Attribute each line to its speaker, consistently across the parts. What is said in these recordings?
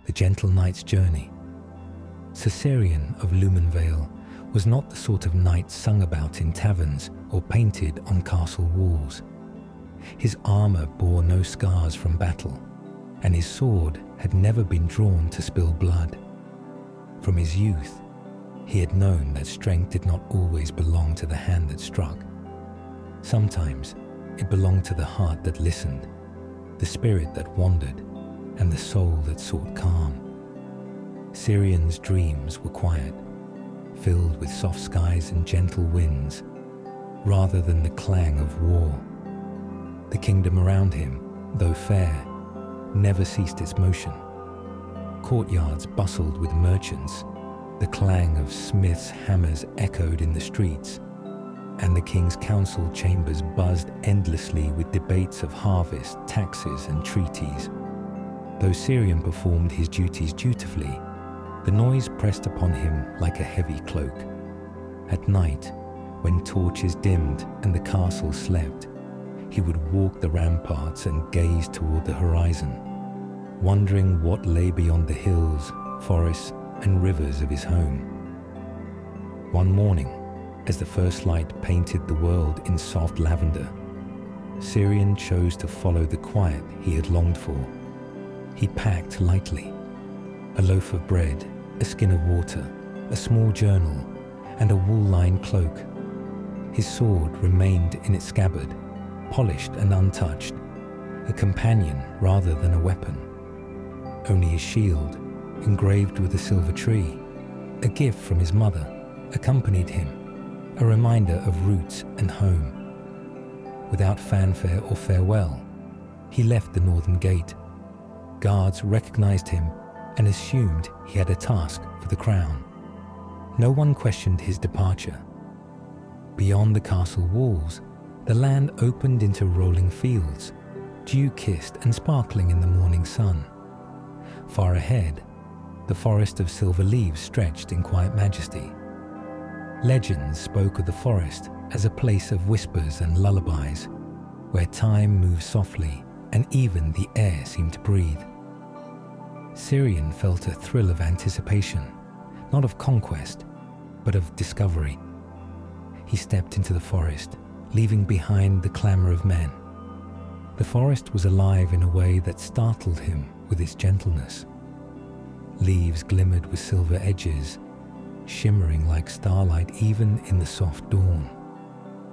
Speaker 1: the gentle knight's journey. Sir Syrian of Lumenvale was not the sort of knight sung about in taverns or painted on castle walls. His armour bore no scars from battle, and his sword had never been drawn to spill blood. From his youth, he had known that strength did not always belong to the hand that struck. Sometimes it belonged to the heart that listened, the spirit that wandered, and the soul that sought calm. Syrian's dreams were quiet, filled with soft skies and gentle winds, rather than the clang of war. The kingdom around him, though fair, never ceased its motion. Courtyards bustled with merchants, the clang of smiths' hammers echoed in the streets, and the king's council chambers buzzed endlessly with debates of harvest, taxes, and treaties. Though Syrian performed his duties dutifully, the noise pressed upon him like a heavy cloak. At night, when torches dimmed and the castle slept, he would walk the ramparts and gaze toward the horizon, wondering what lay beyond the hills, forests, and rivers of his home. One morning, as the first light painted the world in soft lavender, Syrian chose to follow the quiet he had longed for. He packed lightly: a loaf of bread, a skin of water, a small journal, and a wool-lined cloak. His sword remained in its scabbard, polished and untouched, a companion rather than a weapon. Only his shield, engraved with a silver tree, a gift from his mother, accompanied him, a reminder of roots and home. Without fanfare or farewell, he left the northern gate. Guards recognized him and assumed he had a task for the crown. No one questioned his departure. Beyond the castle walls, the land opened into rolling fields, dew-kissed and sparkling in the morning sun. Far ahead, the forest of silver leaves stretched in quiet majesty. Legends spoke of the forest as a place of whispers and lullabies, where time moved softly and even the air seemed to breathe. Syrian felt a thrill of anticipation, not of conquest, but of discovery. He stepped into the forest, leaving behind the clamor of men. The forest was alive in a way that startled him with its gentleness. Leaves glimmered with silver edges, shimmering like starlight even in the soft dawn.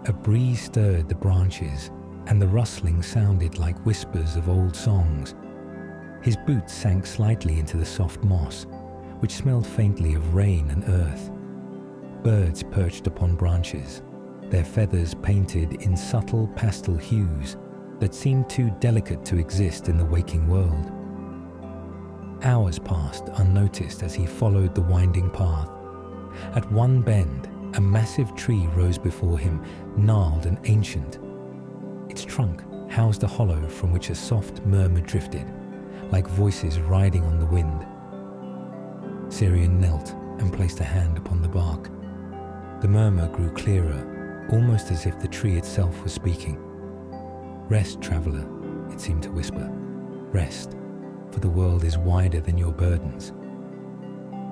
Speaker 1: A breeze stirred the branches, and the rustling sounded like whispers of old songs. His boots sank slightly into the soft moss, which smelled faintly of rain and earth. Birds perched upon branches, their feathers painted in subtle pastel hues that seemed too delicate to exist in the waking world. Hours passed unnoticed as he followed the winding path. At one bend, a massive tree rose before him, gnarled and ancient. Its trunk housed a hollow from which a soft murmur drifted, like voices riding on the wind. Syrian knelt and placed a hand upon the bark. The murmur grew clearer, almost as if the tree itself was speaking. "Rest, traveler," it seemed to whisper. "Rest, for the world is wider than your burdens."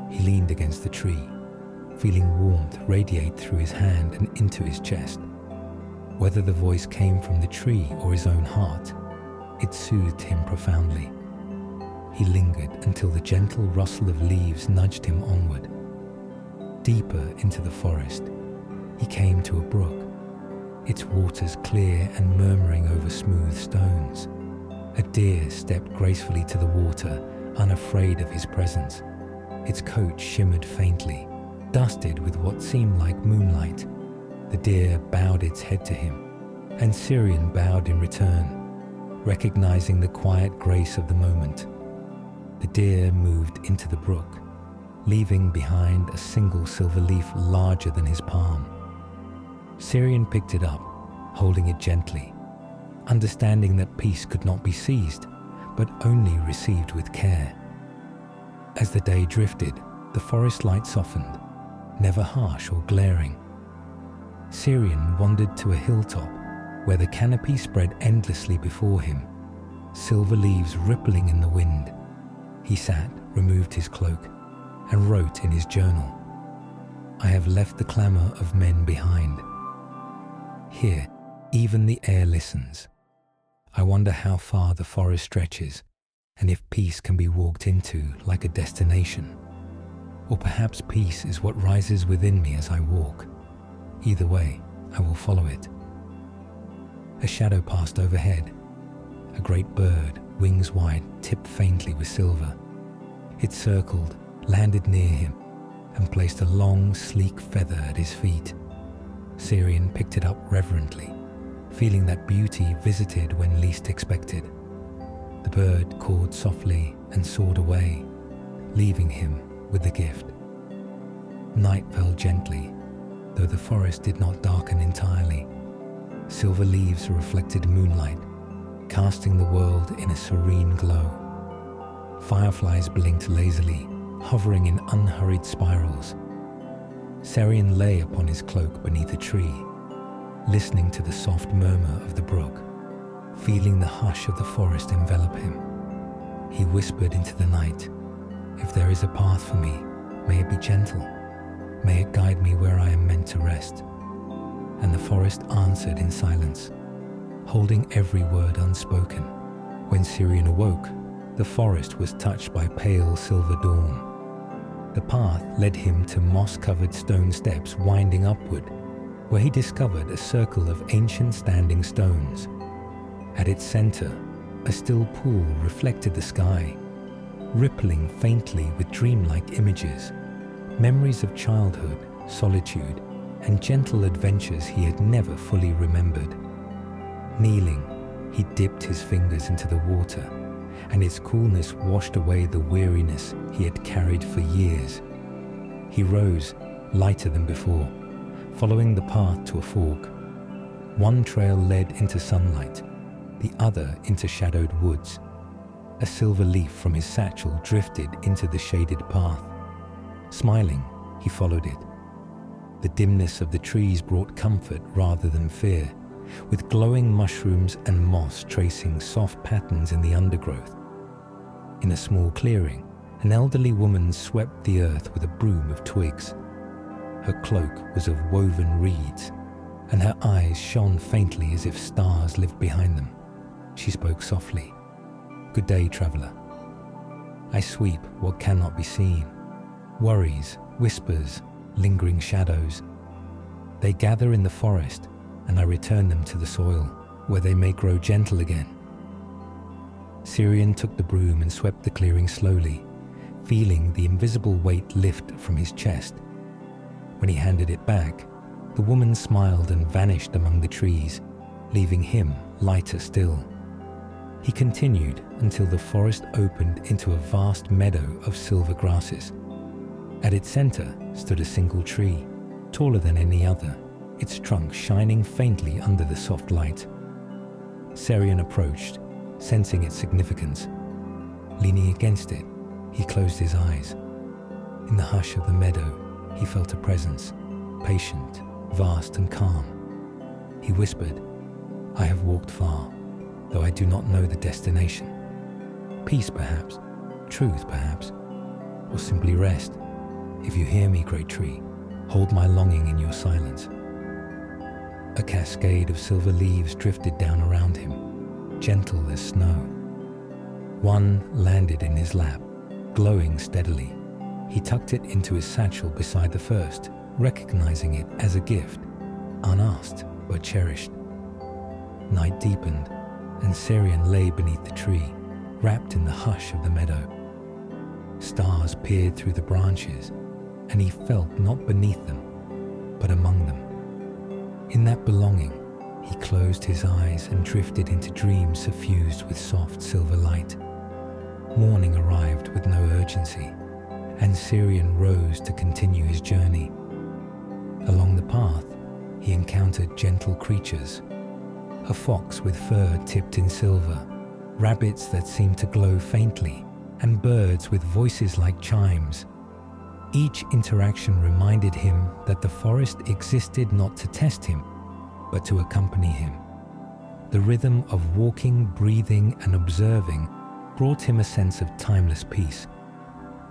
Speaker 1: He leaned against the tree, feeling warmth radiate through his hand and into his chest. Whether the voice came from the tree or his own heart, it soothed him profoundly. He lingered until the gentle rustle of leaves nudged him onward. Deeper into the forest, he came to a brook, its waters clear and murmuring over smooth stones. A deer stepped gracefully to the water, unafraid of his presence. Its coat shimmered faintly, dusted with what seemed like moonlight. The deer bowed its head to him, and Syrian bowed in return, recognizing the quiet grace of the moment. The deer moved into the brook, leaving behind a single silver leaf larger than his palm. Syrian picked it up, holding it gently, understanding that peace could not be seized, but only received with care. As the day drifted, the forest light softened, never harsh or glaring. Syrian wandered to a hilltop where the canopy spread endlessly before him, silver leaves rippling in the wind. He sat, removed his cloak, and wrote in his journal, "I have left the clamour of men behind. Here, even the air listens. I wonder how far the forest stretches, and if peace can be walked into like a destination. Or perhaps peace is what rises within me as I walk. Either way, I will follow it." A shadow passed overhead. A great bird, wings wide, tipped faintly with silver. It circled, landed near him, and placed a long, sleek feather at his feet. Syrian picked it up reverently, feeling that beauty visited when least expected. The bird cawed softly and soared away, leaving him with the gift. Night fell gently, though the forest did not darken entirely. Silver leaves reflected moonlight, casting the world in a serene glow. Fireflies blinked lazily, hovering in unhurried spirals. Syrian lay upon his cloak beneath a tree, listening to the soft murmur of the brook, feeling the hush of the forest envelop him. He whispered into the night, "If there is a path for me, may it be gentle. May it guide me where I am meant to rest." And the forest answered in silence, holding every word unspoken. When Syrian awoke, the forest was touched by pale silver dawn. The path led him to moss-covered stone steps winding upward, where he discovered a circle of ancient standing stones. At its center, a still pool reflected the sky, rippling faintly with dreamlike images, memories of childhood, solitude, and gentle adventures he had never fully remembered. Kneeling, he dipped his fingers into the water, and its coolness washed away the weariness he had carried for years. He rose, lighter than before, following the path to a fork. One trail led into sunlight, the other into shadowed woods. A silver leaf from his satchel drifted into the shaded path. Smiling, he followed it. The dimness of the trees brought comfort rather than fear, with glowing mushrooms and moss tracing soft patterns in the undergrowth. In a small clearing, an elderly woman swept the earth with a broom of twigs. Her cloak was of woven reeds, and her eyes shone faintly as if stars lived behind them. She spoke softly. "Good day, traveller. I sweep what cannot be seen. Worries, whispers, lingering shadows. They gather in the forest, and I return them to the soil, where they may grow gentle again." Syrian took the broom and swept the clearing slowly, feeling the invisible weight lift from his chest. When he handed it back, the woman smiled and vanished among the trees, leaving him lighter still. He continued until the forest opened into a vast meadow of silver grasses. At its center stood a single tree, taller than any other, its trunk shining faintly under the soft light. Syrian approached, sensing its significance. Leaning against it, he closed his eyes. In the hush of the meadow, he felt a presence, patient, vast and calm. He whispered, "I have walked far, though I do not know the destination. Peace perhaps, truth perhaps, or simply rest. If you hear me, great tree, hold my longing in your silence." A cascade of silver leaves drifted down around him, gentle as snow. One landed in his lap, glowing steadily. He tucked it into his satchel beside the first, recognizing it as a gift, unasked but cherished. Night deepened, and Syrian lay beneath the tree, wrapped in the hush of the meadow. Stars peered through the branches, and he felt not beneath them, but among them. In that belonging, he closed his eyes and drifted into dreams suffused with soft silver light. Morning arrived with no urgency, and Syrian rose to continue his journey. Along the path, he encountered gentle creatures. A fox with fur tipped in silver, rabbits that seemed to glow faintly, and birds with voices like chimes. Each interaction reminded him that the forest existed not to test him, but to accompany him. The rhythm of walking, breathing, and observing brought him a sense of timeless peace.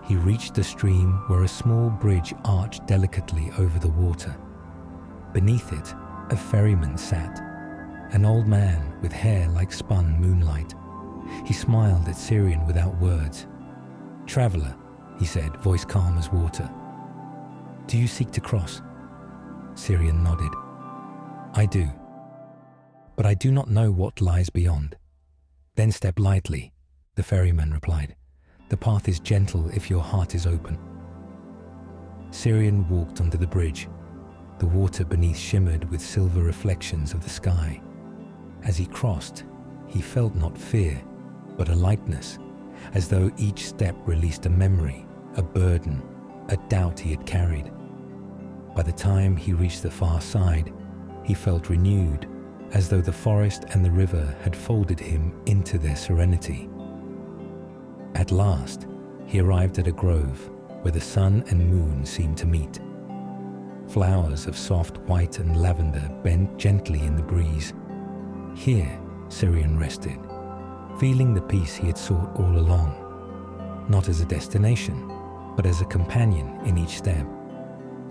Speaker 1: he reached the stream where a small bridge arched delicately over the water. Beneath it, a ferryman sat, an old man with hair like spun moonlight. He smiled at Syrian without words. "Traveller," he said, voice calm as water. "Do you seek to cross?" Syrian nodded. "I do. But I do not know what lies beyond." "Then step lightly," the ferryman replied. "The path is gentle if your heart is open." Syrian walked onto the bridge. The water beneath shimmered with silver reflections of the sky. As he crossed, he felt not fear, but a lightness, as though each step released a memory, a burden, a doubt he had carried. By the time he reached the far side, he felt renewed, as though the forest and the river had folded him into their serenity. At last, he arrived at a grove where the sun and moon seemed to meet. Flowers of soft white and lavender bent gently in the breeze. Here, Syrian rested, feeling the peace he had sought all along, not as a destination, but as a companion in each step.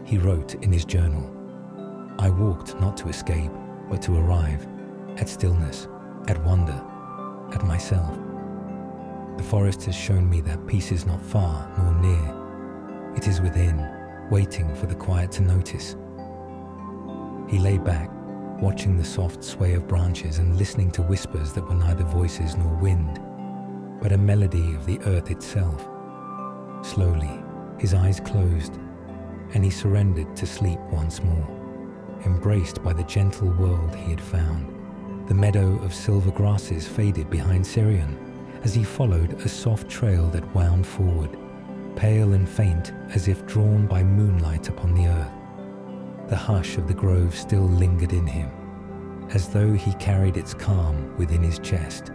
Speaker 1: He wrote in his journal, "I walked not to escape, but to arrive, at stillness, at wonder, at myself. The forest has shown me that peace is not far nor near. It is within, waiting for the quiet to notice." He lay back, watching the soft sway of branches and listening to whispers that were neither voices nor wind, but a melody of the earth itself. Slowly, his eyes closed, and he surrendered to sleep once more, embraced by the gentle world he had found. The meadow of silver grasses faded behind Syrian as he followed a soft trail that wound forward, pale and faint as if drawn by moonlight upon the earth. The hush of the grove still lingered in him, as though he carried its calm within his chest.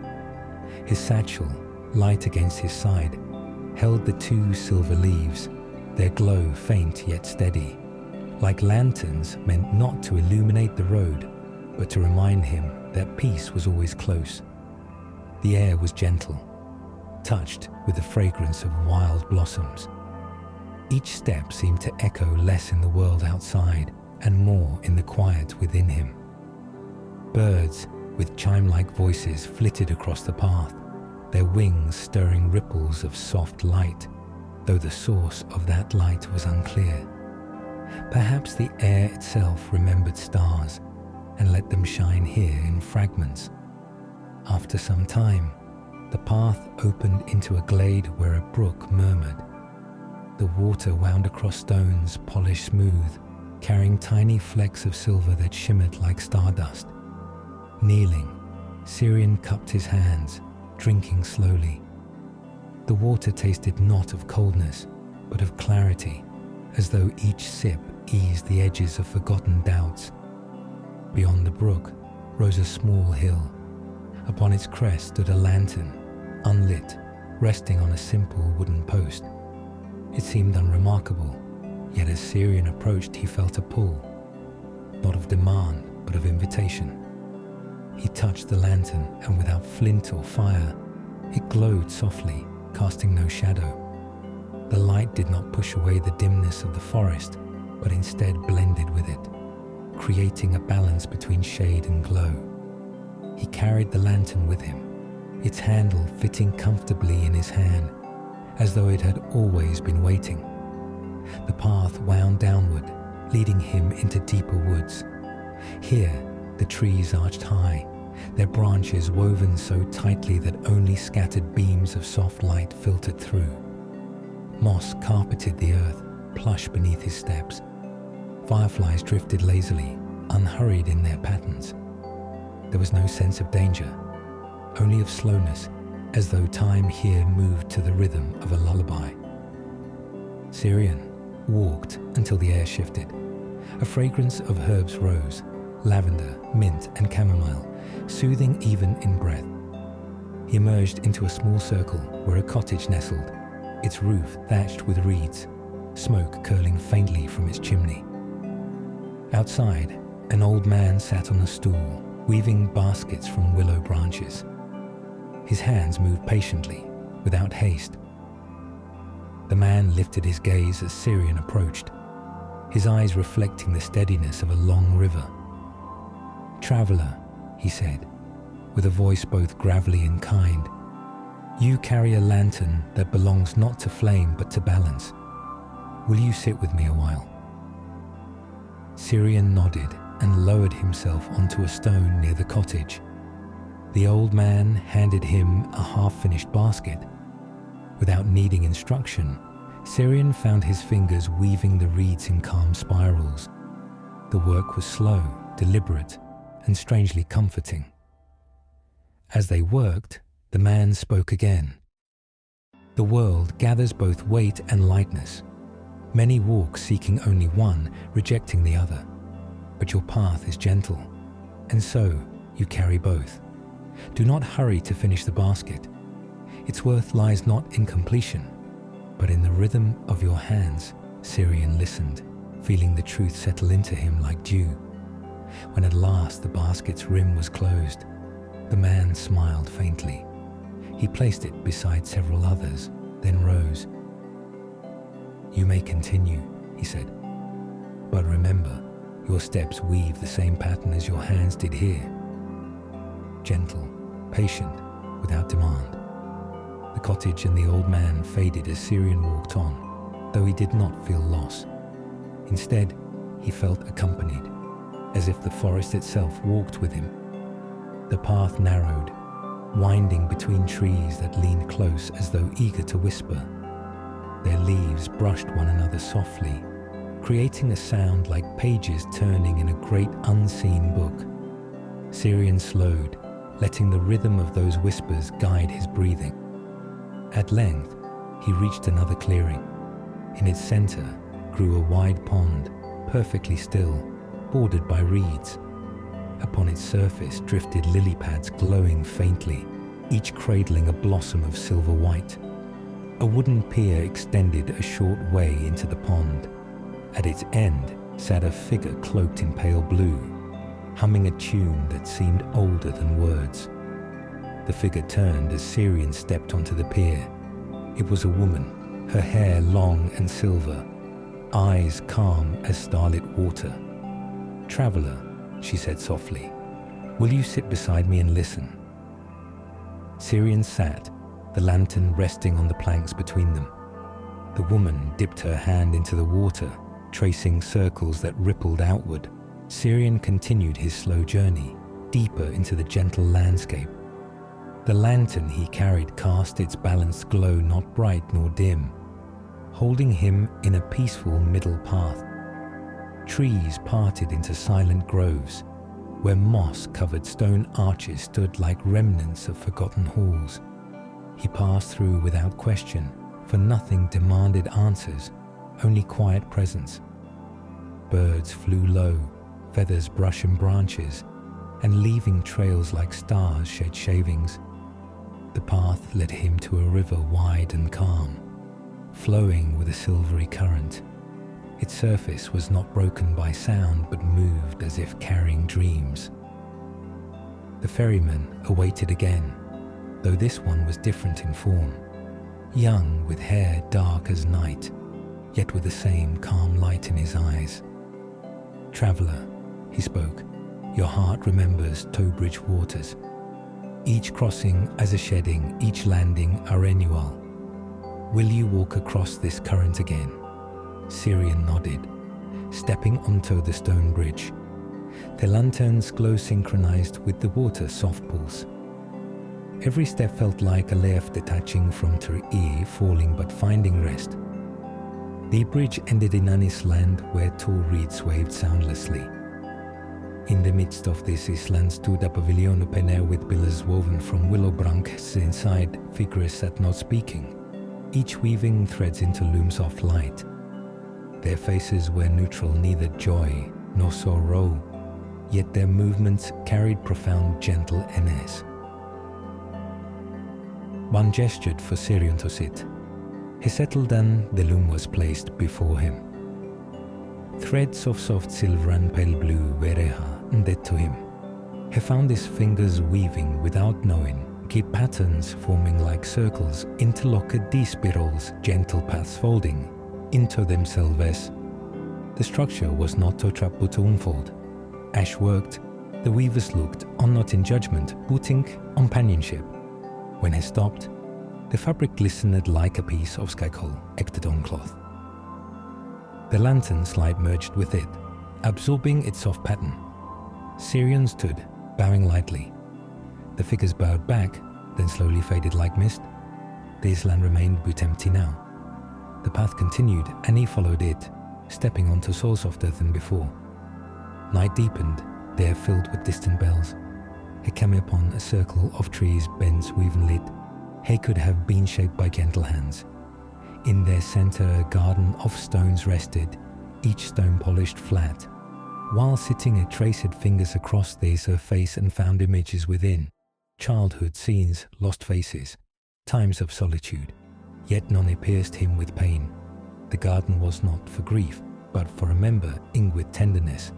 Speaker 1: His satchel, light against his side, held the 2 silver leaves, their glow faint yet steady, like lanterns meant not to illuminate the road, but to remind him that peace was always close. The air was gentle, touched with the fragrance of wild blossoms. Each step seemed to echo less in the world outside and more in the quiet within him. Birds with chime-like voices flitted across the path, their wings stirring ripples of soft light, though the source of that light was unclear. Perhaps the air itself remembered stars and let them shine here in fragments. After some time, the path opened into a glade where a brook murmured. The water wound across stones polished smooth, carrying tiny flecks of silver that shimmered like stardust. Kneeling, Syrian cupped his hands, drinking slowly. The water tasted not of coldness, but of clarity, as though each sip eased the edges of forgotten doubts. Beyond the brook rose a small hill. Upon its crest stood a lantern, unlit, resting on a simple wooden post. It seemed unremarkable, yet as Syrian approached he felt a pull, not of demand, but of invitation. He touched the lantern, and without flint or fire, it glowed softly, casting no shadow. The light did not push away the dimness of the forest, but instead blended with it, creating a balance between shade and glow. He carried the lantern with him, its handle fitting comfortably in his hand, as though it had always been waiting. The path wound downward, leading him into deeper woods. Here, the trees arched high, their branches woven so tightly that only scattered beams of soft light filtered through. Moss carpeted the earth, plush beneath his steps. Fireflies drifted lazily, unhurried in their patterns. There was no sense of danger, only of slowness, as though time here moved to the rhythm of a lullaby. Syrian walked until the air shifted. A fragrance of herbs rose, lavender, mint, and chamomile, soothing even in breath. He emerged into a small circle where a cottage nestled, its roof thatched with reeds, smoke curling faintly from its chimney. Outside, an old man sat on a stool, weaving baskets from willow branches. His hands moved patiently, without haste. The man lifted his gaze as Syrian approached, his eyes reflecting the steadiness of a long river. "Traveler," he said, with a voice both gravelly and kind, "you carry a lantern that belongs not to flame but to balance. Will you sit with me a while?" Syrian nodded and lowered himself onto a stone near the cottage. The old man handed him a half-finished basket. Without needing instruction, Syrian found his fingers weaving the reeds in calm spirals. The work was slow, deliberate, and strangely comforting. As they worked, the man spoke again. "The world gathers both weight and lightness. Many walk seeking only one, rejecting the other. But your path is gentle, and so you carry both. Do not hurry to finish the basket. Its worth lies not in completion, but in the rhythm of your hands." Syrian listened, feeling the truth settle into him like dew. When at last the basket's rim was closed, the man smiled faintly. He placed it beside several others, then rose. "You may continue," he said. "But remember, your steps weave the same pattern as your hands did here. Gentle, patient, without demand." The cottage and the old man faded as Syrian walked on, though he did not feel loss. Instead, he felt accompanied, as if the forest itself walked with him. The path narrowed, winding between trees that leaned close as though eager to whisper. Their leaves brushed one another softly, creating a sound like pages turning in a great unseen book. Syrian slowed, letting the rhythm of those whispers guide his breathing. At length, he reached another clearing. In its center grew a wide pond, perfectly still, bordered by reeds. Upon its surface drifted lily pads glowing faintly, each cradling a blossom of silver white. A wooden pier extended a short way into the pond. At its end sat a figure cloaked in pale blue, humming a tune that seemed older than words. The figure turned as Syrian stepped onto the pier. It was a woman, her hair long and silver, eyes calm as starlit water. "Traveler," she said softly, "will you sit beside me and listen?" Syrian sat, the lantern resting on the planks between them. The woman dipped her hand into the water, tracing circles that rippled outward. Syrian continued his slow journey, deeper into the gentle landscape. The lantern he carried cast its balanced glow not bright nor dim, holding him in a peaceful middle path. Trees parted into silent groves, where moss-covered stone arches stood like remnants of forgotten halls. He passed through without question, for nothing demanded answers, only quiet presence. Birds flew low, feathers brushing branches, and leaving trails like stars shed shavings. The path led him to a river wide and calm, flowing with a silvery current. Its surface was not broken by sound, but moved as if carrying dreams. The ferryman awaited again, though this one was different in form. Young, with hair dark as night, yet with the same calm light in his eyes. "Traveller," he spoke, "your heart remembers Towbridge waters. Each crossing as a shedding, each landing a renewal. Will you walk across this current again?" Syrian nodded, stepping onto the stone bridge. The lantern's glow synchronized with the water's soft pulse. Every step felt like a leaf detaching from Turkey, falling but finding rest. The bridge ended in an island where tall reeds waved soundlessly. In the midst of this island stood a pavilion open air with pillars woven from willow branches. Inside, figures sat not speaking, each weaving threads into looms of light. Their faces were neutral, neither joy nor sorrow, yet their movements carried profound, gentle ease. One gestured for Syrian to sit. He settled and the loom was placed before him. Threads of soft silver and pale blue were dead to him. He found his fingers weaving without knowing, intricate patterns forming like circles, interlocked D-spirals, gentle paths folding into themselves. The structure was not totrap to unfold. Ash worked, the weavers looked on not in judgment, putting on companionship. When he stopped, the fabric glistened like a piece of skycoal ectodon cloth. The lantern's light merged with it, absorbing its soft pattern. Syrian stood, bowing lightly. The figures bowed back, then slowly faded like mist. The island remained but empty now. The path continued, and he followed it, stepping onto soil softer than before. Night deepened, the air filled with distant bells. He came upon a circle of trees, bents, weaven lit. He could have been shaped by gentle hands. In their center a garden of stones rested, each stone polished flat. While sitting he traced fingers across their surface and found images within. Childhood scenes, lost faces, times of solitude. Yet none pierced him with pain. The garden was not for grief, but for remembering with tenderness.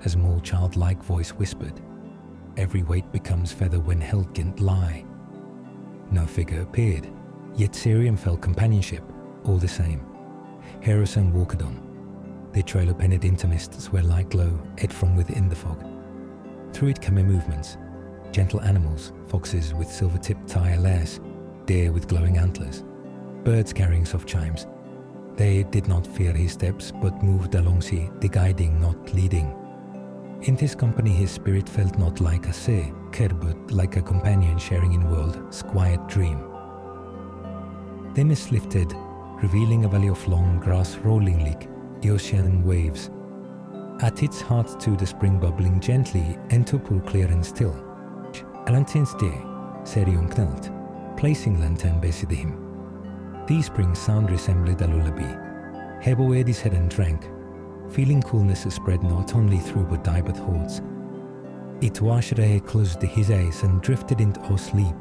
Speaker 1: A small childlike voice whispered, "Every weight becomes feather when held 'gainst lie." No figure appeared, yet Syrian felt companionship, all the same. Harrison walked on. The trail opened into mists where light glow ed from within the fog. Through it came movements, gentle animals, foxes with silver-tipped tire-lares, deer with glowing antlers, birds carrying soft chimes. They did not fear his steps, but moved alongside, the guiding, not leading. In this company his spirit felt not like a seeker, but like a companion sharing in world's quiet dream. The mist lifted, revealing a valley of long grass rolling like ocean waves. At its heart too the spring bubbling gently into pool clear and still. A lantern steg, Syrian knelt, placing lantern beside him. The spring sound resembled a lullaby. He bowed his head and drank, feeling coolness spread not only through but but thoughts. It washed he closed his eyes and drifted into sleep.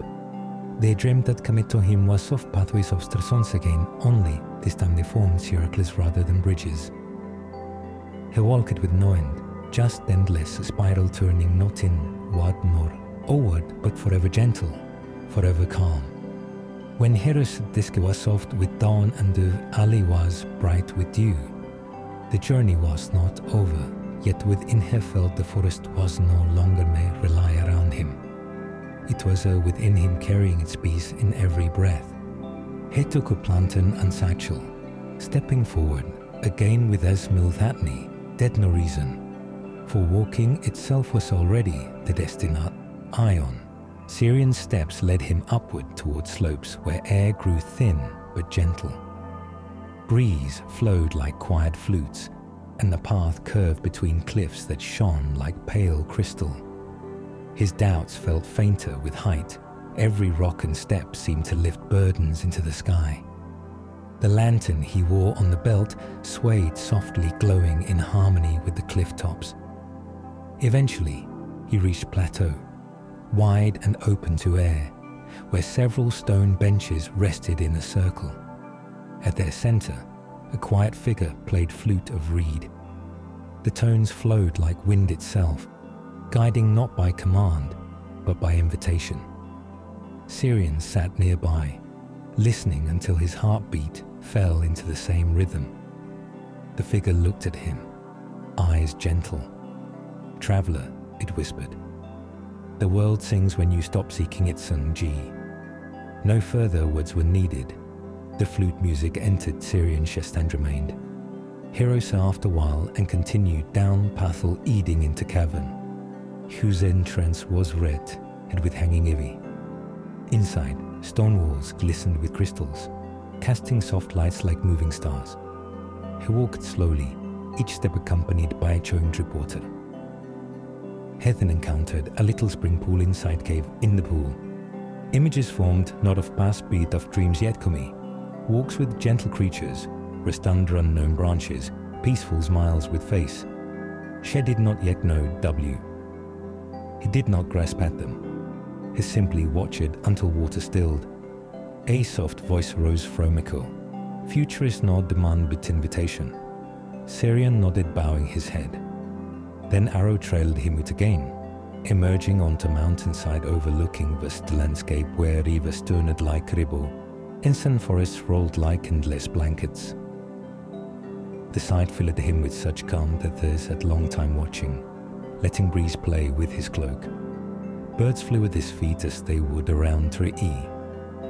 Speaker 1: The dream that came to him was soft pathways of stars again, only this time they formed circles rather than bridges. He walked with no end, just endless spiral turning not inward nor outward, but forever gentle, forever calm. When Hero's disk was soft with dawn and the alley was bright with dew, the journey was not over, yet within he felt the forest was no longer may rely around him. It was within him carrying its peace in every breath. He took a lantern and satchel, stepping forward, again with as Milthatney, dead no reason. For walking itself was already the destined ion. Syrian's steps led him upward towards slopes where air grew thin but gentle. Breeze flowed like quiet flutes, and the path curved between cliffs that shone like pale crystal. His doubts felt fainter with height. Every rock and step seemed to lift burdens into the sky. The lantern he wore on the belt swayed softly, glowing in harmony with the cliff tops. Eventually, he reached plateau, wide and open to air, where several stone benches rested in a circle. At their center, a quiet figure played flute of reed. The tones flowed like wind itself, guiding not by command, but by invitation. Syrian sat nearby, listening until his heartbeat fell into the same rhythm. The figure looked at him, eyes gentle. "Traveler," it whispered. "The world sings when you stop seeking its sung G." No further words were needed. The flute music entered Syrian's chest and remained. Hero saw after a while and continued down pathal eating into cavern, whose entrance was red and with hanging ivy. Inside, stone walls glistened with crystals, casting soft lights like moving stars. He walked slowly, each step accompanied by a chowing drip water. He then encountered a little spring pool inside cave. In the pool, images formed not of past beat of dreams yet come, walks with gentle creatures, rest under unknown branches, peaceful smiles with face. She did not yet know W. He did not grasp at them. He simply watched until water stilled. A soft voice rose from echo. Future is not demand but invitation. Syrian nodded, bowing his head. Then arrow trailed him with again. emerging onto mountainside overlooking the landscape where river stoned like ribble, incense forests rolled like endless blankets. The sight filled him with such calm that they sat long time watching, letting breeze play with his cloak. Birds flew at his feet as they would around tree,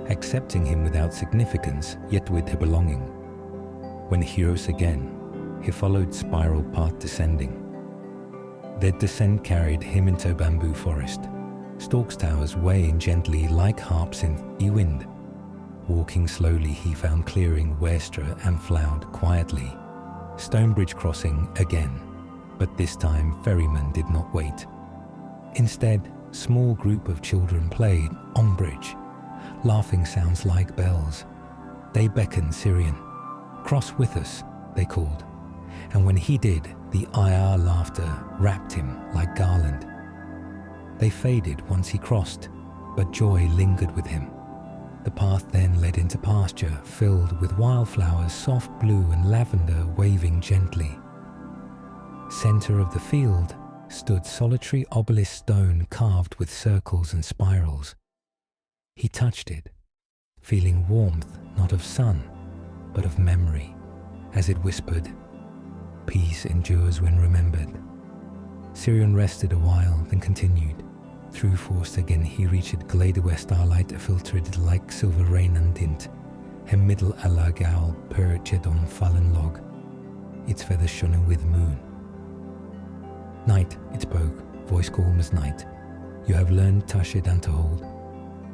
Speaker 1: accepting him without significance, yet with a belonging. When he rose again, he followed spiral path descending. Their descent carried him into a bamboo forest, stalks towers weighing gently like harps in the wind. Walking slowly, he found clearing Westra and flowered quietly. Stonebridge crossing again, but this time ferryman did not wait. Instead, small group of children played on bridge. Laughing sounds like bells. They beckoned Syrian. "Cross with us," they called. And when he did, the IR laughter wrapped him like garland. They faded once he crossed, but joy lingered with him. The path then led into pasture filled with wildflowers, soft blue and lavender waving gently. Center of the field stood solitary obelisk stone carved with circles and spirals. He touched it, feeling warmth not of sun, but of memory, as it whispered, "Peace endures when remembered." Syrian rested a while, then continued. Through forest again he reached glade where starlight filtered like silver rain and tint. Hem middle a lag owl perched on fallen log, its feathers shone with moon. "Night," it spoke, voice calm as night. "You have learned Tashid and to hold.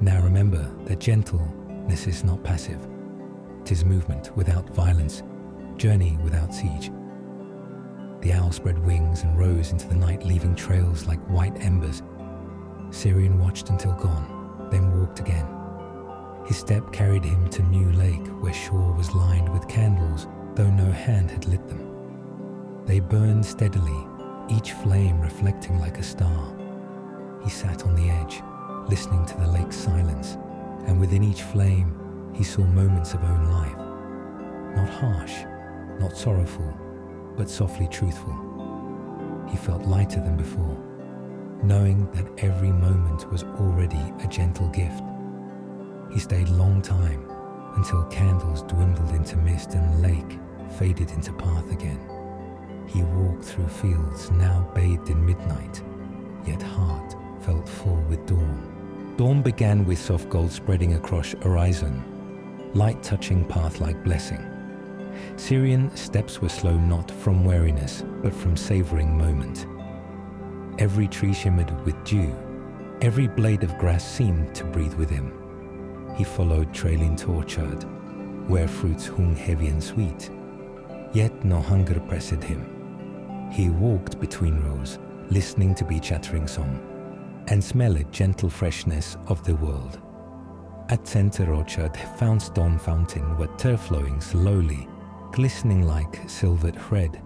Speaker 1: Now remember that gentleness is not passive. 'Tis movement without violence, journey without siege." The owl spread wings and rose into the night, leaving trails like white embers. Syrian watched until gone, then walked again. His step carried him to New Lake, where shore was lined with candles, though no hand had lit them. They burned steadily, each flame reflecting like a star. He sat on the edge, listening to the lake's silence, and within each flame he saw moments of own life. Not harsh, not sorrowful, but softly truthful. He felt lighter than before, knowing that every moment was already a gentle gift. He stayed long time, until candles dwindled into mist and the lake faded into path again. He walked through fields now bathed in midnight, yet heart felt full with dawn. Dawn began with soft gold spreading across horizon, light touching path like blessing. Syrian steps were slow not from weariness, but from savoring moment. Every tree shimmered with dew, every blade of grass seemed to breathe with him. He followed trailing torchard, where fruits hung heavy and sweet, yet no hunger pressed him. He walked between rows, listening to bee chattering song, and smelled gentle freshness of the world. At center orchard found stone fountain, water flowing slowly, glistening like silvered thread.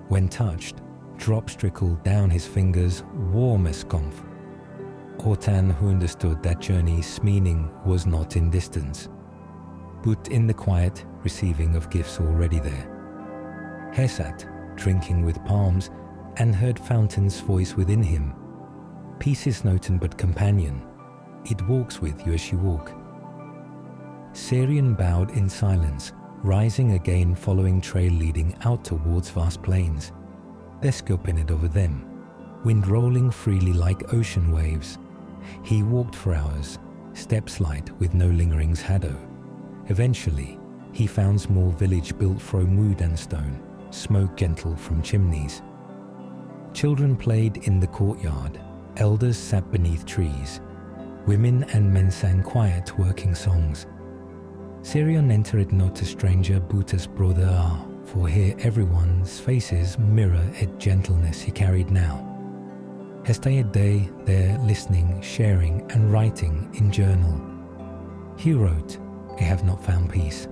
Speaker 1: When touched, drops trickled down his fingers, warm as comf. Ortan, who understood that journey's meaning was not in distance, but in the quiet receiving of gifts already there. He sat, drinking with palms, and heard fountain's voice within him. Peace is noten but companion, it walks with you as you walk. Syrian bowed in silence, rising again following trail leading out towards vast plains. Their scope in it over them, wind rolling freely like ocean waves. He walked for hours, steps light with no lingering shadow. Eventually, he found small village built from wood and stone, smoke gentle from chimneys. Children played in the courtyard, elders sat beneath trees. Women and men sang quiet working songs. Syrian entered not a stranger but as brother are, for here everyone's faces mirror a gentleness he carried now. He stayed a day there listening, sharing and writing in journal. He wrote, "I have not found peace.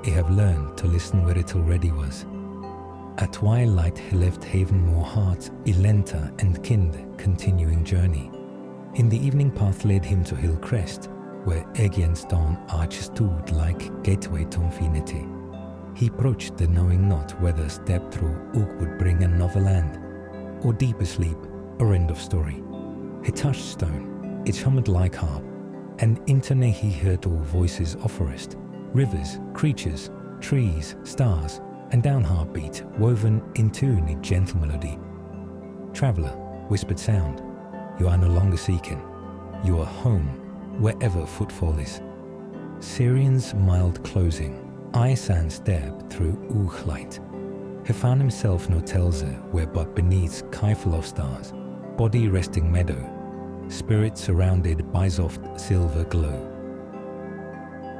Speaker 1: I have learned to listen where it already was." At twilight he left haven more heart, Ilenta and kind, continuing journey. In the evening path led him to hill crest, where Aegean stone arch stood like gateway to infinity. He approached the knowing not whether step through oak would bring another land, or deeper sleep or end of story. He touched stone, it hummed like harp, and interne he heard all voices of forest, rivers, creatures, trees, stars, and down heartbeat woven into a gentle melody. Traveller, whispered sound, you are no longer seeking, you are home, wherever footfall is. Syrian's mild closing, Isan step through light. He found himself no Telze, where but beneath skyful of stars, body resting meadow, spirit surrounded by soft silver glow.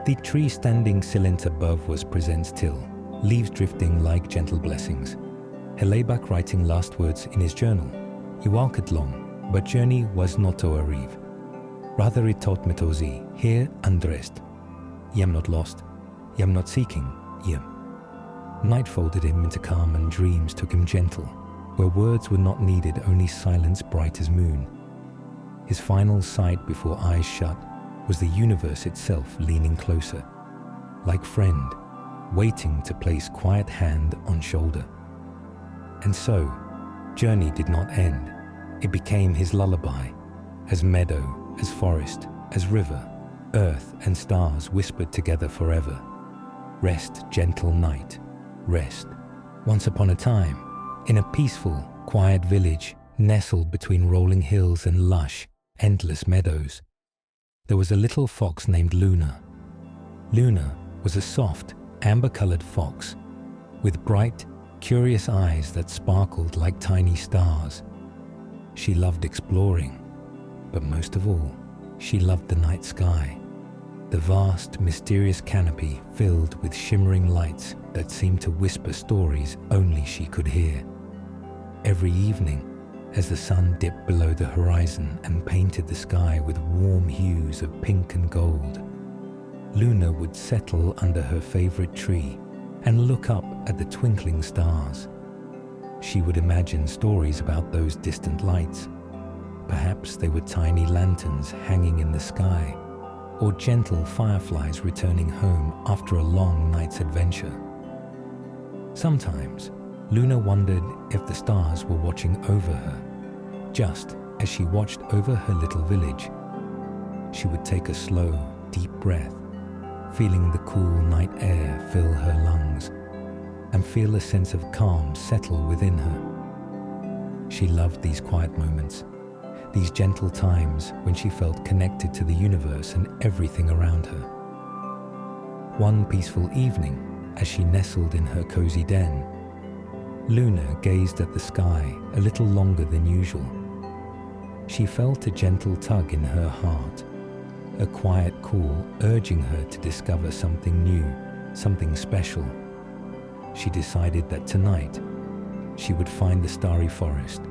Speaker 1: The tree standing silent above was present still, leaves drifting like gentle blessings. He lay back writing last words in his journal. He walked long, but journey was not to arrive. Rather it taught metosi, here undressed. I am not lost, I am not seeking, I am. Night folded him into calm and dreams took him gentle, where words were not needed, only silence bright as moon. His final sight before eyes shut was the universe itself leaning closer, like friend, waiting to place quiet hand on shoulder. And so, journey did not end. It became his lullaby, as meadow, as forest, as river, earth and stars whispered together forever. Rest, gentle night, rest. Once upon a time, in a peaceful, quiet village nestled between rolling hills and lush, endless meadows, there was a little fox named Luna. Luna was a soft, amber-colored fox with bright, curious eyes that sparkled like tiny stars. She loved exploring, but most of all, she loved the night sky, the vast, mysterious canopy filled with shimmering lights that seemed to whisper stories only she could hear. Every evening, as the sun dipped below the horizon and painted the sky with warm hues of pink and gold, Luna would settle under her favorite tree and look up at the twinkling stars. She would imagine stories about those distant lights. Perhaps they were tiny lanterns hanging in the sky, or gentle fireflies returning home after a long night's adventure. Sometimes, Luna wondered if the stars were watching over her, just as she watched over her little village. She would take a slow, deep breath, feeling the cool night air fill her lungs, and feel a sense of calm settle within her. She loved these quiet moments, these gentle times when she felt connected to the universe and everything around her. One peaceful evening, as she nestled in her cozy den, Luna gazed at the sky a little longer than usual. She felt a gentle tug in her heart, a quiet call urging her to discover something new, something special. She decided that tonight she would find the starry forest,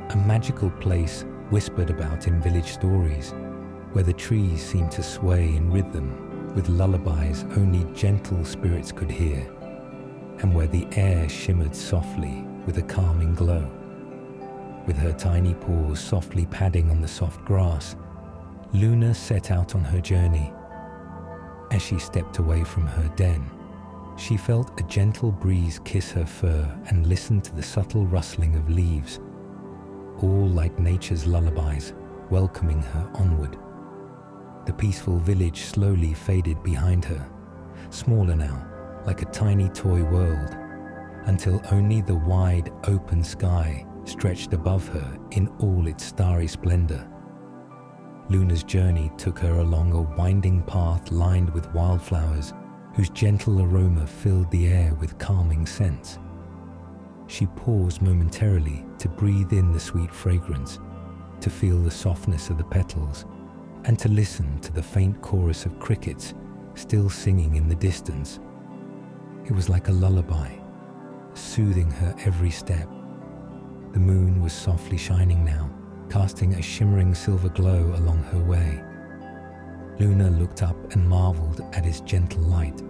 Speaker 1: a magical place whispered about in village stories, where the trees seemed to sway in rhythm with lullabies only gentle spirits could hear, and where the air shimmered softly with a calming glow. With her tiny paws softly padding on the soft grass, Luna set out on her journey. As she stepped away from her den, she felt a gentle breeze kiss her fur and listened to the subtle rustling of leaves, all like nature's lullabies welcoming her onward. The peaceful village slowly faded behind her, smaller now, like a tiny toy world, until only the wide, open sky stretched above her in all its starry splendor. Luna's journey took her along a winding path lined with wildflowers, whose gentle aroma filled the air with calming scents. She paused momentarily to breathe in the sweet fragrance, to feel the softness of the petals, and to listen to the faint chorus of crickets still singing in the distance. It was like a lullaby, soothing her every step. The moon was softly shining now, casting a shimmering silver glow along her way. Luna looked up and marveled at its gentle light,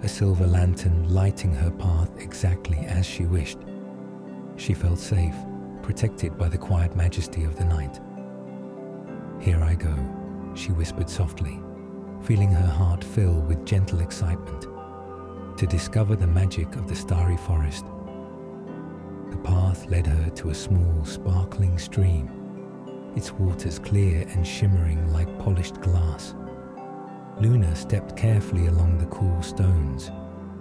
Speaker 1: a silver lantern lighting her path exactly as she wished. She felt safe, protected by the quiet majesty of the night. "Here I go," she whispered softly, feeling her heart fill with gentle excitement, to discover the magic of the starry forest. The path led her to a small, sparkling stream, its waters clear and shimmering like polished glass. Luna stepped carefully along the cool stones,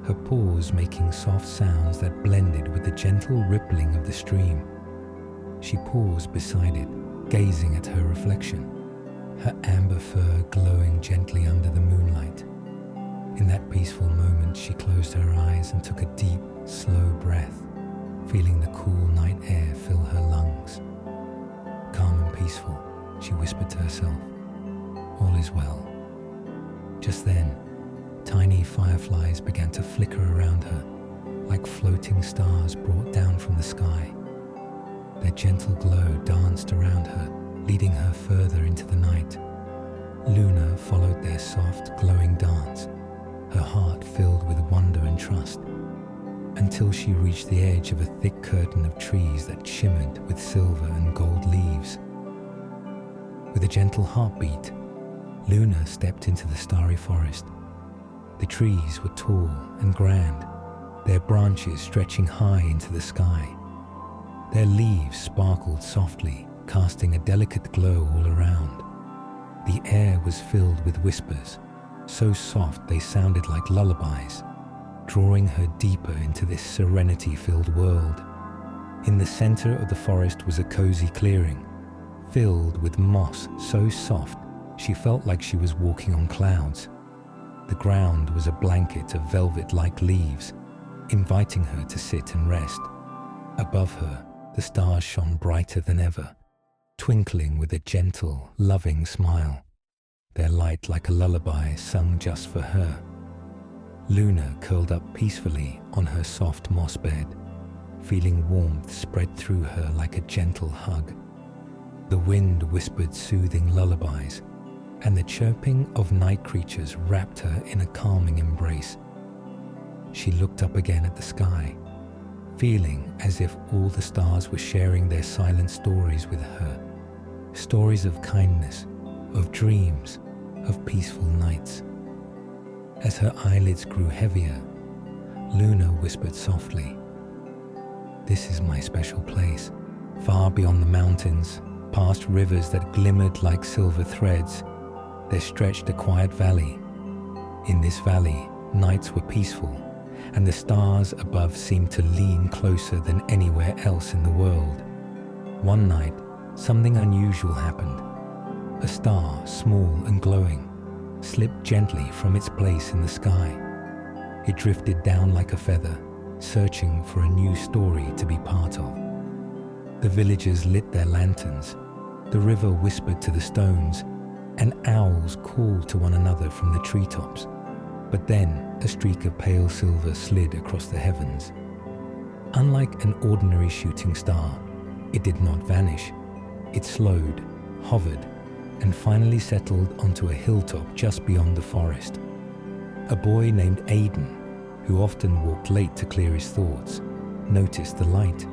Speaker 1: her paws making soft sounds that blended with the gentle rippling of the stream. She paused beside it, gazing at her reflection, her amber fur glowing gently under the moonlight. In that peaceful moment, she closed her eyes and took a deep, slow breath, feeling the cool night air fill her lungs. Calm and peaceful, she whispered to herself, "All is well." Just then, tiny fireflies began to flicker around her, like floating stars brought down from the sky. Their gentle glow danced around her, leading her further into the night. Luna followed their soft, glowing dance, her heart filled with wonder and trust, until she reached the edge of a thick curtain of trees that shimmered with silver and gold leaves. With a gentle heartbeat, Luna stepped into the starry forest. The trees were tall and grand, their branches stretching high into the sky. Their leaves sparkled softly, casting a delicate glow all around. The air was filled with whispers, so soft they sounded like lullabies, drawing her deeper into this serenity-filled world. In the center of the forest was a cozy clearing, filled with moss so soft she felt like she was walking on clouds. The ground was a blanket of velvet-like leaves, inviting her to sit and rest. Above her, the stars shone brighter than ever, twinkling with a gentle, loving smile, their light like a lullaby sung just for her. Luna curled up peacefully on her soft moss bed, feeling warmth spread through her like a gentle hug. The wind whispered soothing lullabies, and the chirping of night creatures wrapped her in a calming embrace. She looked up again at the sky, feeling as if all the stars were sharing their silent stories with her. Stories of kindness, of dreams, of peaceful nights. As her eyelids grew heavier, Luna whispered softly, "This is my special place, far beyond the mountains, past rivers that glimmered like silver threads. There stretched a quiet valley. In this valley, nights were peaceful, and the stars above seemed to lean closer than anywhere else in the world. One night, something unusual happened. A star, small and glowing, slipped gently from its place in the sky. It drifted down like a feather, searching for a new story to be part of. The villagers lit their lanterns, the river whispered to the stones, and owls called to one another from the treetops. But then a streak of pale silver slid across the heavens. Unlike an ordinary shooting star, it did not vanish. It slowed, hovered, and finally settled onto a hilltop just beyond the forest. A boy named Aidan, who often walked late to clear his thoughts, noticed the light.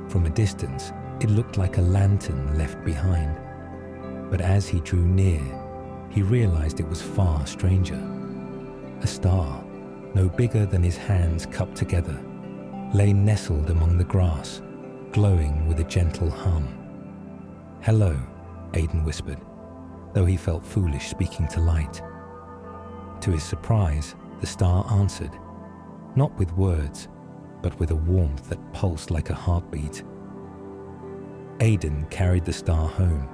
Speaker 1: From a distance, it looked like a lantern left behind. But as he drew near, he realized it was far stranger. A star, no bigger than his hands cupped together, lay nestled among the grass, glowing with a gentle hum. "Hello," Aidan whispered, though he felt foolish speaking to light. To his surprise, the star answered, not with words, but with a warmth that pulsed like a heartbeat. Aidan carried the star home,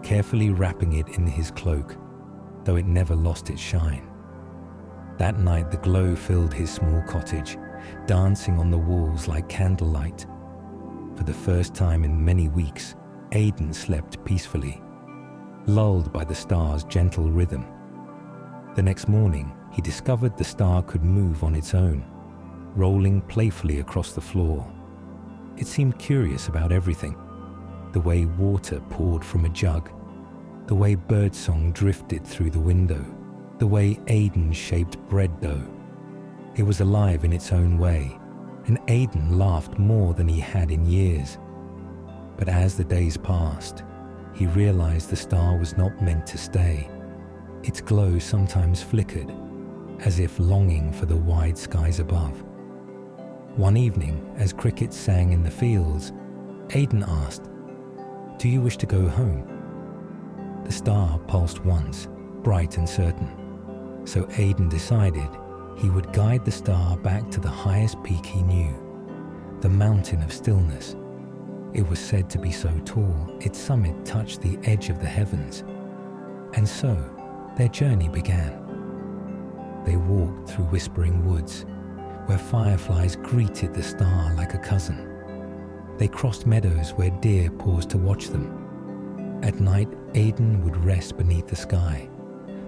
Speaker 1: carefully wrapping it in his cloak, though it never lost its shine. That night the glow filled his small cottage, dancing on the walls like candlelight. For the first time in many weeks, Aidan slept peacefully, lulled by the star's gentle rhythm. The next morning, he discovered the star could move on its own, rolling playfully across the floor. It seemed curious about everything: the way water poured from a jug, the way birdsong drifted through the window, the way Aidan shaped bread dough. It was alive in its own way, and Aidan laughed more than he had in years. But as the days passed, he realized the star was not meant to stay. Its glow sometimes flickered, as if longing for the wide skies above. One evening, as crickets sang in the fields, Aidan asked, "Do you wish to go home?" The star pulsed once, bright and certain. So Aidan decided he would guide the star back to the highest peak he knew, the Mountain of Stillness. It was said to be so tall, its summit touched the edge of the heavens. And so, their journey began. They walked through whispering woods, where fireflies greeted the star like a cousin. They crossed meadows where deer paused to watch them. At night, Aidan would rest beneath the sky,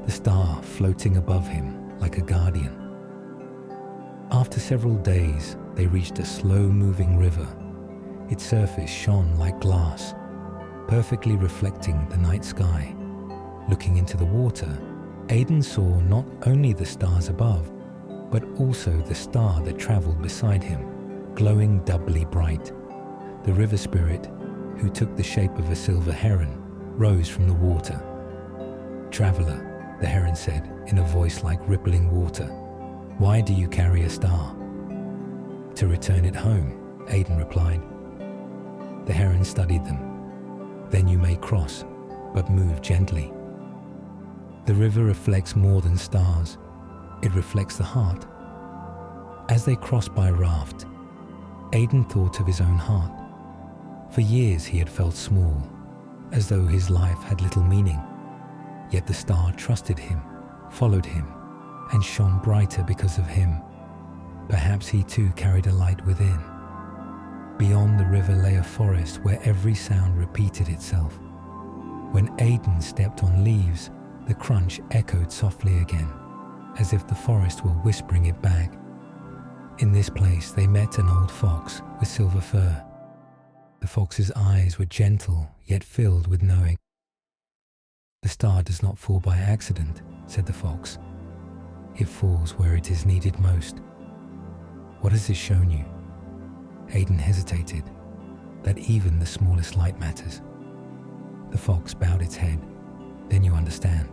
Speaker 1: the star floating above him like a guardian. After several days, they reached a slow-moving river. Its surface shone like glass, perfectly reflecting the night sky. Looking into the water, Aidan saw not only the stars above, but also the star that travelled beside him, glowing doubly bright. The river spirit, who took the shape of a silver heron, rose from the water. "Traveller," the heron said in a voice like rippling water, "why do you carry a star?" "To return it home," Aidan replied. The heron studied them. "Then you may cross, but move gently." The river reflects more than stars. It reflects the heart. As they crossed by raft, Aidan thought of his own heart. For years he had felt small, as though his life had little meaning. Yet the star trusted him, followed him, and shone brighter because of him. Perhaps he too carried a light within. Beyond the river lay a forest where every sound repeated itself. When Aidan stepped on leaves, the crunch echoed softly again, as if the forest were whispering it back. In this place they met an old fox with silver fur. The fox's eyes were gentle, yet filled with knowing. "The star does not fall by accident," said the fox. "It falls where it is needed most." "What has this shown you?" Aidan hesitated. "That even the smallest light matters." The fox bowed its head. "Then you understand."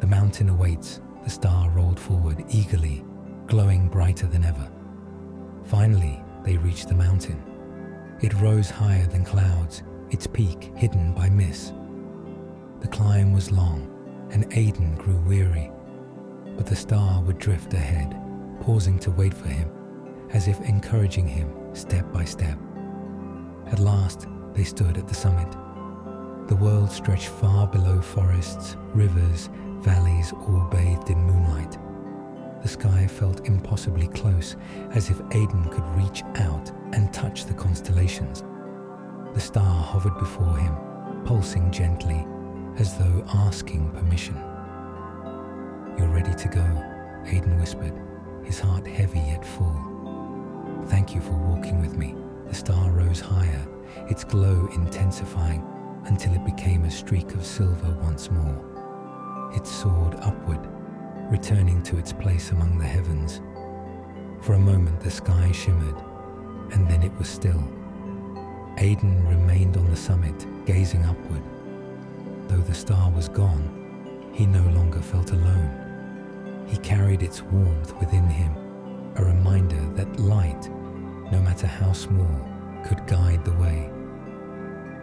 Speaker 1: The mountain awaits, the star rolled forward eagerly, glowing brighter than ever. Finally, they reached the mountain. It rose higher than clouds, its peak hidden by mist. The climb was long, and Aidan grew weary, but the star would drift ahead, pausing to wait for him, as if encouraging him step by step. At last, they stood at the summit. The world stretched far below forests, rivers, valleys, all bathed in moonlight. The sky felt impossibly close, as if Aidan could reach out and touch the constellations. The star hovered before him, pulsing gently, as though asking permission. "You're ready to go," Aidan whispered, his heart heavy yet full. "Thank you for walking with me." The star rose higher, its glow intensifying until it became a streak of silver once more. It soared upward, returning to its place among the heavens. For a moment the sky shimmered, and then it was still. Aidan remained on the summit, gazing upward. Though the star was gone, he no longer felt alone. He carried its warmth within him, a reminder that light, no matter how small, could guide the way.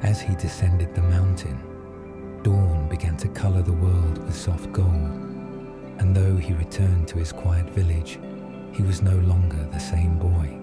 Speaker 1: As he descended the mountain, dawn began to color the world with soft gold, and though he returned to his quiet village, he was no longer the same boy.